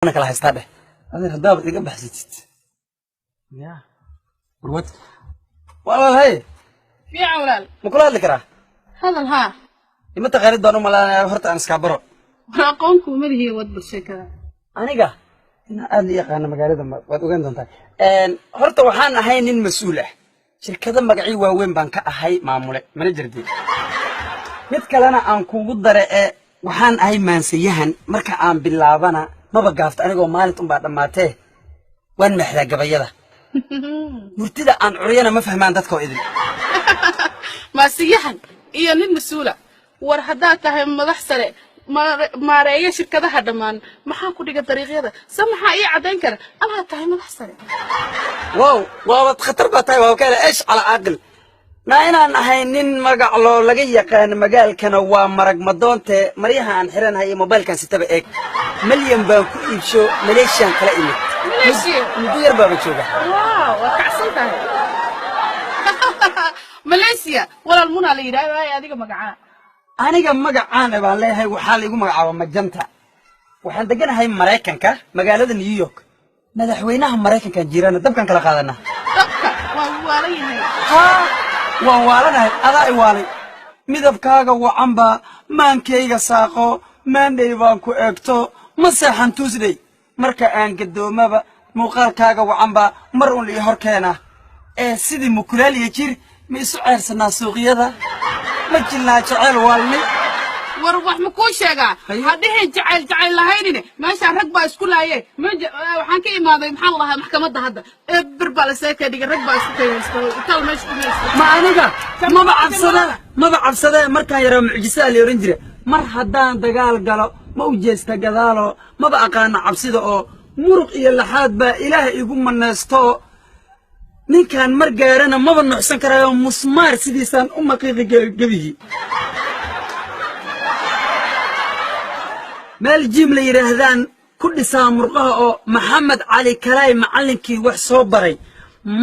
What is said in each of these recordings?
أنا كلا هستعده هذا هدابة إيجا بحسيت يا بروت والله هاي في عولال مقولة لك راه هذا الها إما تغيرت دانو ملا هرت أنا سكابرو aqoonku madaxii wad bulshada aniga in aad yaqaan magaalada waad ogaan doontaa horta waxaan ahay nin mas'uul ah shirkada magacii waaweyn baan ka ahay maamule managerdi mid kalena aan kugu dare waxaan ahay maansiyahan marka aan bilaabana maba gaafta anigoo maalintan baa dhamaatay waan maxda gabayada murtida aan curiyana ma fahmaan dadka oo idin maasiyahan iyo nin mas'uula war hadaa tahay madax sare maareeya shirkadaha dhamaan maxaa ku dhiga dariiqyada samaxa iyo cadeyn kara ama tahay madax sare waaw khatar baa tahay waa kale ايش على عقل ما inaan ahay nin magac loo laga yaqaan magaalkana waa marag madoonte mariyaha aan xiranahay mobilkan sitaba eeg milyan baan ku iibsho Malaysian kala imid Malaysia muddo yar baa jooga waaw waa kacsan tahay Malaysia walaal muna la yiraahdaa adiga magacaa aniga magacaan baan leeyahay waxa la igu magacaabo Magenta waxaan deganahay Mareykanka magaalada New York madaxweynaha Mareykanka jirana dabkan kala qaadana dabka waa waalayahay waan waalanahay adaa ay waalay midabkaaga wacanba maankayga saaqo maanday baan ku eegto ma seexan Tuesday marka aan gadoomaba muuqaalkaaga wacanba mar uun ii horkeena sidii mukulaaliye jir ma isu ceersanaa suuqyada ما جلنا جعل والني وروح مكوشة هذه جعل لهيني ماشي الركبة اسكولها إيه وحنكي ما ذي محل الله محكمة هذا بربال ساكة دي الركبة اسكولها تال ماشي ما أنا ما بعرف صدا مركا يرى معجزة اللي يرنجري مر حدان دجال قالوا موجز تجداله ما بقى كان عبسيده أو مرق إلى حد با إله يقوم من الناس تو nin kan mar gaarana ma nuuxsan karayo musmaar sidiisan uma qiiqi gabihi meel jim la yiraahdaan ku dhisaa murqaha oo Maxamed Ali Kalaay macallinkii wax soo baray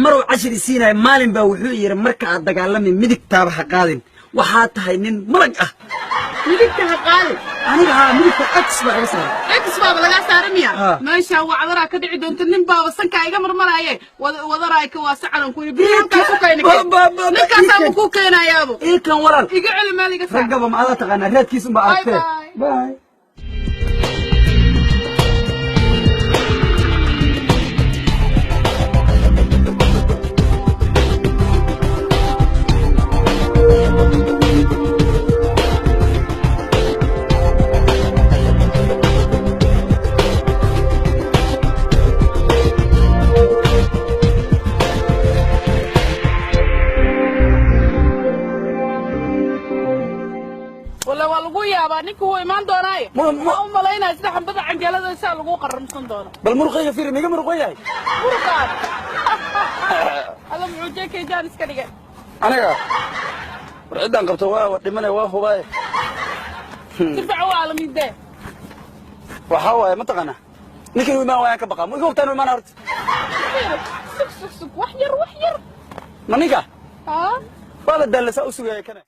maruu 10 siinay maalin baa wuxuu yiri marka aad dagaalamay midigtaaba ha qaadin waxa tahay nin marag ah midigta ha qaadin aniga midigta exba laga saaramiya meesha wacdara ka dhici doonto nin baa sanka iga marmaraaye wadaraay ka waasacan ku biilka ku keenay ninka ku keenayaabo kan walaal iga cilmi maliga ragaba ma aad taqaana raadkiisu ba aragtay bye نيكو هو إيمان دوناي ما ملاينا إذا بدأ عن جلده يسأل لقوه قرن صندوق بل مرقية فيري ميجا مرقية مرقات هذا معجزة كي جالس كذي أنا بعدين قبضوا ودمنا وافوا باي ترفعوا على مين ده وحوا ما تقنا نكلوا ما وياك بقى مو تانو ما نرد سك وحير ما نيجا ها ولا دلس أسوي كنا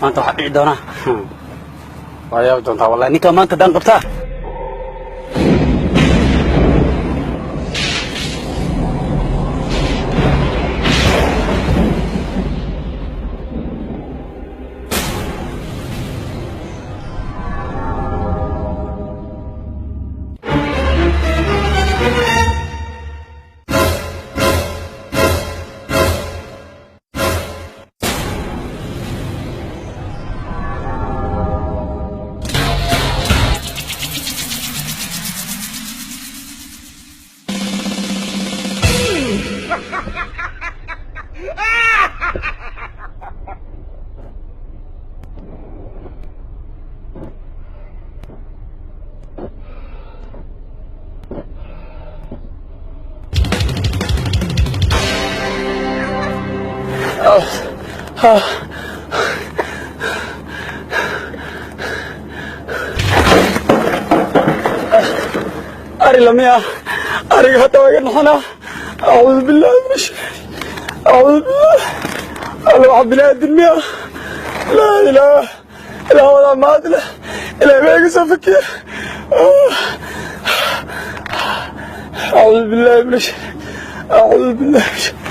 أنت حقي دونا ويا دونتا والله نيكا ما أنت دان قبتها أري لميا أري حتى وين حنا أعوذ بالله من الشيطان أعوذ بالله الله عبد الله الدنيا لا إله إلا هو ما أدري إلا ما يقصفك أعوذ بالله من الشيطان أعوذ بالله من الشيطان